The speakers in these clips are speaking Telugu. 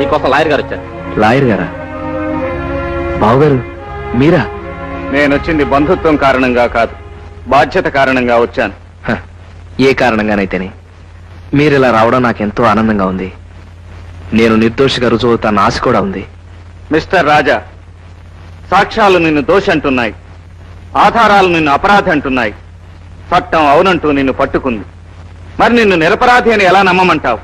మీకోసం లాయర్ గారు వచ్చారు. లాయర్ గారా? బావగారు మీరా? నేను వచ్చింది బంధుత్వం కారణంగా కాదు, బాధ్యత కారణంగా వచ్చాను. ఏ కారణంగానైతేనే మీరు ఇలా రావడం నాకెంతో ఆనందంగా ఉంది. నేను నిర్దోషిగా రుజువుతాన్న ఆశ కూడా ఉంది. మిస్టర్ రాజా, సాక్ష్యాలు నిన్ను దోషి అంటున్నాయి, ఆధారాలు నిన్ను అపరాధి అంటున్నాయి, చట్టం అవునంటూ నిన్ను పట్టుకుంది. మరి నిన్ను నిరపరాధి అని ఎలా నమ్మమంటావు?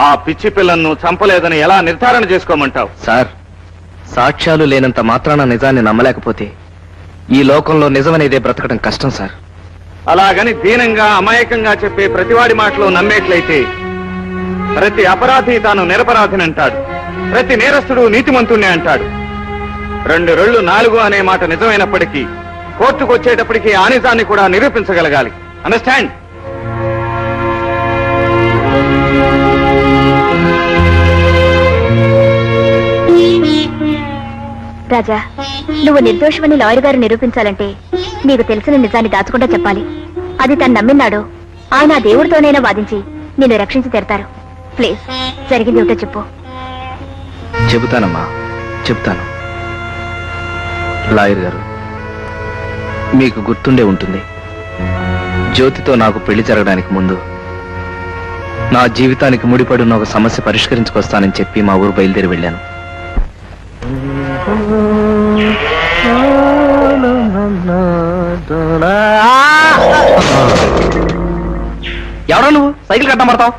ఆ పిచ్చి పిల్లను చంపలేదని ఎలా నిర్ధారణ చేసుకోమంటావు? సార్, సాక్ష్యాలు లేనంత మాత్రాన నిజాన్ని నమ్మలేకపోతే ఈ లోకంలో నిజమనేదే బ్రతకడం కష్టం సార్. అలాగని దీనంగా అమాయకంగా చెప్పే ప్రతివాడి మాటలో నమ్మేట్లయితే ప్రతి అపరాధి తాను నిరపరాధిని అంటాడు, ప్రతి నేరస్తుడు నీతిమంతుణ్ణి అంటాడు. 2 రెళ్ళు 4 అనే మాట నిజమైనప్పటికీ కోర్టుకు వచ్చేటప్పటికీ ఆ నిజాన్ని కూడా నిరూపించగలగాలి. అండర్స్టాండ్? రాజా, నువ్వు నిర్దోషమని లాయర్ గారు నిరూపించాలంటే నీకు తెలిసిన నిజాన్ని దాచకుండా చెప్పాలి. అది తను నమ్మినాడు ఆయన ఆ దేవుడితోనైనా వాదించి నిన్ను రక్షించి తెరతారు. ప్లీజ్, జరిగింది ఏమిటో చెప్పు. చెబుతానమ్మా, చెప్తాను. లాయర్ గారు, మీకు గుర్తుండే ఉంటుంది, జ్యోతితో నాకు పెళ్లి జరగడానికి ముందు నా జీవితానికి ముడిపడిన ఒక సమస్య పరిష్కరించుకొస్తానని చెప్పి మా ఊరు బయలుదేరి వెళ్ళాను. ఎవరా నువ్వు? సైకిల్ కట్టా పడతావు?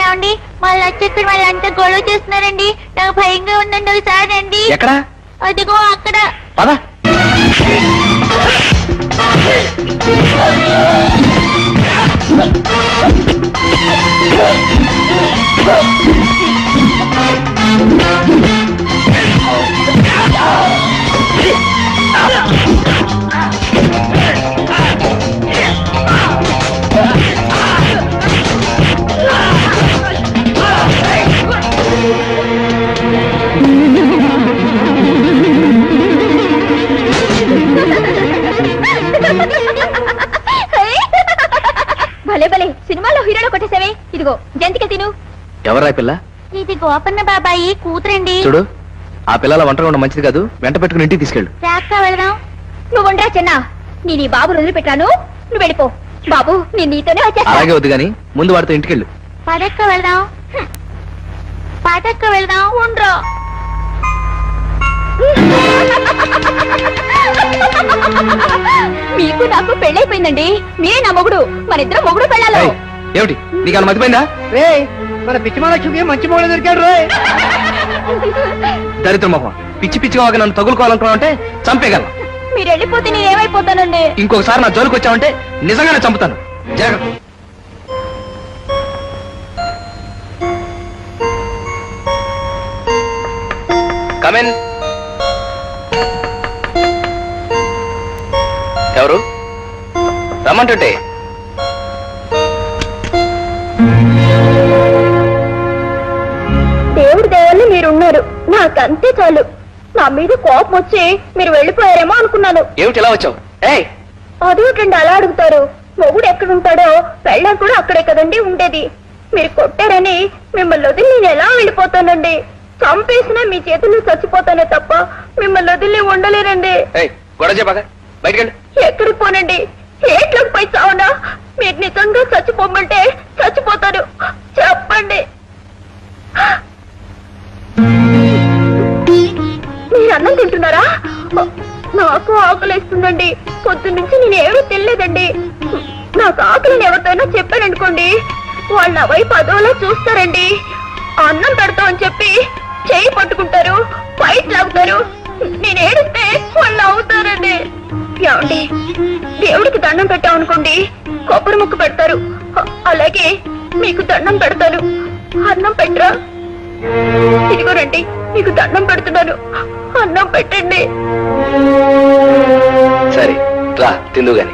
ఏమండి మళ్ళీ వచ్చేసి వాళ్ళంతా గొడవ చేస్తున్నారండి. నాకు భయంగా ఉందండి. ఒకసారి అండి. ఎక్కడ? అదిగో అక్కడ. పద. భలే భలే, సినిమాలో హీరోలో కొట్టేసావే. ఇదిగో జంతిక తిను. ఎవరా పిల్ల? ఇది గోపన్న బాబాయి కూతురండి. చూడు, ఆ పిల్లల ఒంటరిగా ఉండడం మంచిది కాదు. వెంట పెట్టుకుని ఇంటికి తీసుకెళ్ళు. రాక్క వెళ్దాం. నువ్వు ఉండరా చిన్న, నేను ఈ బాబు వదిలిపెట్టాను. నువ్వు వెళ్ళిపో. బాబు, నేను నీతోనే వచ్చేస్తా. అలాగే వద్దు గాని ముందు వాడితో ఇంటికెళ్ళు. పదక్క వెళ్దాం. పదక్క వెళ్దాం. ఉండరా. మీకు నాకు పెళ్ళైపోయిందండి. మీరే నా మొగుడు. మన ఇద్దరు మొగుడు పెళ్ళాలి. ఏమిటి నీకు మతిపోయిందా? మన పిచ్చి మహాలక్ష్మికి మంచి మొగుడు దొరికాడు. దరిద్ర మొహం, పిచ్చి పిచ్చిగా ఒక నన్ను తగులుకోవాలనుకున్నావు అంటే చంపేగలను. మీరు వెళ్ళిపోతే నేను ఏమైపోతానండి? ఇంకొకసారి నా జోలికి వచ్చావంటే నిజంగానే చంపుతాను. జాగ్రత్త. కమిన్. ఎవరు? రమ్మంటుంటే. దేవుడి దయవల్ల మీరున్నారు. నాకంతే చాలు. నా మీద కోపం వచ్చి మీరు వెళ్ళిపోయారేమో అనుకున్నాను. ఏమిటి ఇలా వచ్చావు? అదేమిటండి అలా అడుగుతారు? మొగుడు ఎక్కడుంటాడో పెళ్ళం కూడా అక్కడే కదండి ఉండేది. మీరు కొట్టారని మిమ్మల్ని వదిలి నేను ఎలా వెళ్ళిపోతానండి? చంపేసినా మీ చేతుల్లో చచ్చిపోతానే తప్ప మిమ్మల్ని వదిలి ఉండలేనండి. గొడవ చెప్పగా బయటకెళ్ళు. ఎక్కడికి పోనండి? ఏట్లోకి పోయి చావునా? మీరు నిజంగా చచ్చిపోమంటే చచ్చిపోతాను. చెప్పండి. మీరు అన్నం తింటున్నారా? నాకు ఆకలిస్తుందండి. పొద్దున్నుంచి నేను ఏమీ తినలేదండి. నాకు ఆకలిని ఎవరితోనో చెప్పాననుకోండి, వాళ్ళు నా వైపు అదోలా చూస్తారండి. అన్నం పెడతామని చెప్పి చేయి పట్టుకుంటారు, బయట లాగుతారు. నేను ఏడిస్తే వాళ్ళు అవుతారండి. ఏమండి, దేవుడికి దండం పెట్టామనుకోండి, కొబ్బరి ముక్క పెడతారు. అలాగే మీకు దండం పెడతాను. అన్నం పెట్టరా? ఇదిగోనండి, మీకు దండం పెడుతున్నాను. అన్నం పెట్టండి. సరే రా, తిందు గాని.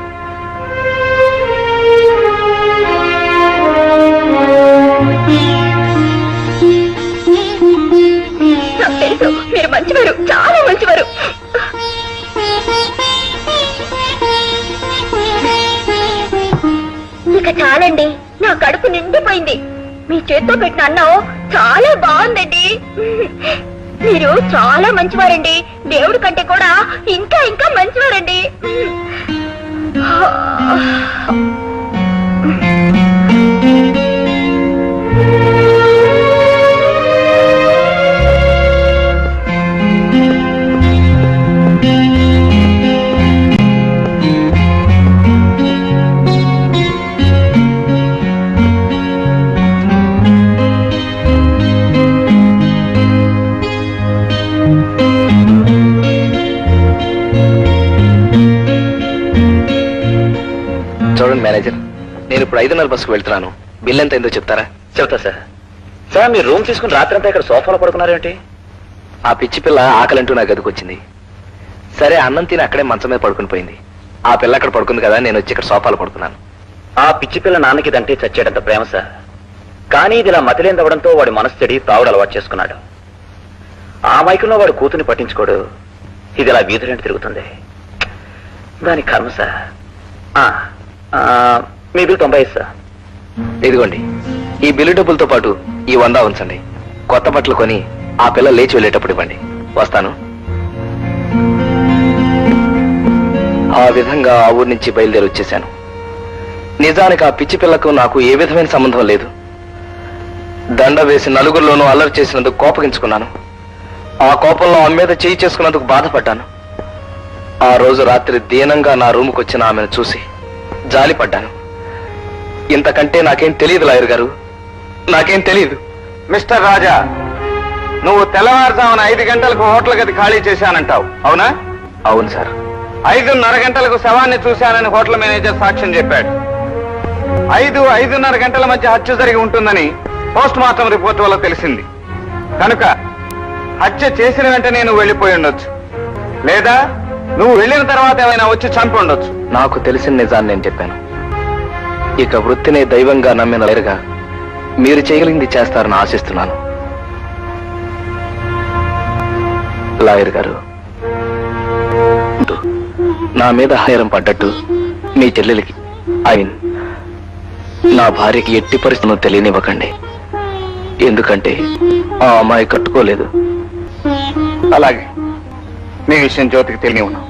నాకు తెలుసు, మీరు మంచివారు, చాలా మంచివారు. ఇక చాలండి, నా కడుపు నిండిపోయింది. మీ చేత్తో పెట్టిన అన్నం చాలా బాగుందండి. మీరు చాలా మంచివారండి. దేవుడి కంటే కూడా ఇంకా ఇంకా మంచివారండి. చూడండి మేనేజర్, నేను ఇప్పుడు 5:30 బస్సుకు వెళ్తున్నాను. బిల్ ఎంత అయిందో చెప్తారా? చెబుతా సార్. సార్ మీరు రూమ్ తీసుకుని రాత్రంతా ఇక్కడ సోఫాలో పడుకున్నారేంటి? ఆ పిచ్చి పిల్ల ఆకలంటూ నా గదికి వచ్చింది. సరే అన్నం తిని అక్కడే మంచం మీద పడుకుని పోయింది. ఆ పిల్ల అక్కడ పడుకుంది కదా, నేను వచ్చి ఇక్కడ సోఫాలో పడుకున్నాను. ఆ పిచ్చి పిల్ల నాన్నకి ఇదంటే చచ్చేటంత ప్రేమ సార్. కానీ ఇది ఇలా మతిలేందవడంతో వాడి మనసు చెడి తావుడు అలవాటు చేసుకున్నాడు. ఆ మైకంలో వాడు కూతుని పట్టించుకోడు. ఇది ఇలా వీధులంటి తిరుగుతుంది. దాని కర్మ సార్. మీ బిల్ 95 సార్. ఇదిగోండి, ఈ బిల్లు డబ్బులతో పాటు ఈ 100 ఉంచండి. కొత్త బట్టలు కొని ఆ పిల్ల లేచి వెళ్ళేటప్పుడు ఇవ్వండి. వస్తాను. ఆ విధంగా ఆ ఊరి నుంచి బయలుదేరి వచ్చేశాను. నిజానికి ఆ పిచ్చి పిల్లకు నాకు ఏ విధమైన సంబంధం లేదు. దండ వేసి నలుగురిలోనూ అల్లరి చేసినందుకు కోపగించుకున్నాను. ఆ కోపంలో ఆమె మీద చేయి చేసుకున్నందుకు బాధపడ్డాను. ఆ రోజు రాత్రి దీనంగా నా రూముకు వచ్చిన ఆమెను చూసి జాలిపడ్డాను. ఇంతకంటే నాకేం తెలియదు లాయర్ గారు, నాకేం తెలియదు. మిస్టర్ రాజా, నువ్వు తెల్లవారుజామున 5 గంటలకు హోటల్ గది ఖాళీ చేశానంటావు, అవునా? అవును సార్. 5:30 గంటలకు శవాన్ని చూశానని హోటల్ మేనేజర్ సాక్ష్యం చెప్పాడు. 5-5:30 గంటల మధ్య హత్య జరిగి ఉంటుందని పోస్ట్ మార్టం రిపోర్ట్ వల్ల తెలిసింది. కనుక హత్య చేసిన వెంటనే నువ్వు వెళ్ళిపోయి ఉండొచ్చు, లేదా నువ్వు వెళ్ళిన తర్వాత ఏమైనా వచ్చి చంపి ఉండొచ్చు. నాకు తెలిసిన నిజాన్ని నేను చెప్పాను. ఇక వృత్తినే దైవంగా నమ్మిన లాయర్గా మీరు చేయగలిగింది చేస్తారని ఆశిస్తున్నాను. లాయర్ గారు, నా మీద హారం పడ్డట్టు మీ చెల్లెలికి నా భార్యకి ఎట్టి పరిస్థితులను తెలియనివ్వకండి. ఎందుకంటే ఆ అమ్మాయి కట్టుకోలేదు. అలాగే మీ విషయం జ్యోతికి తెలియనివ్వను.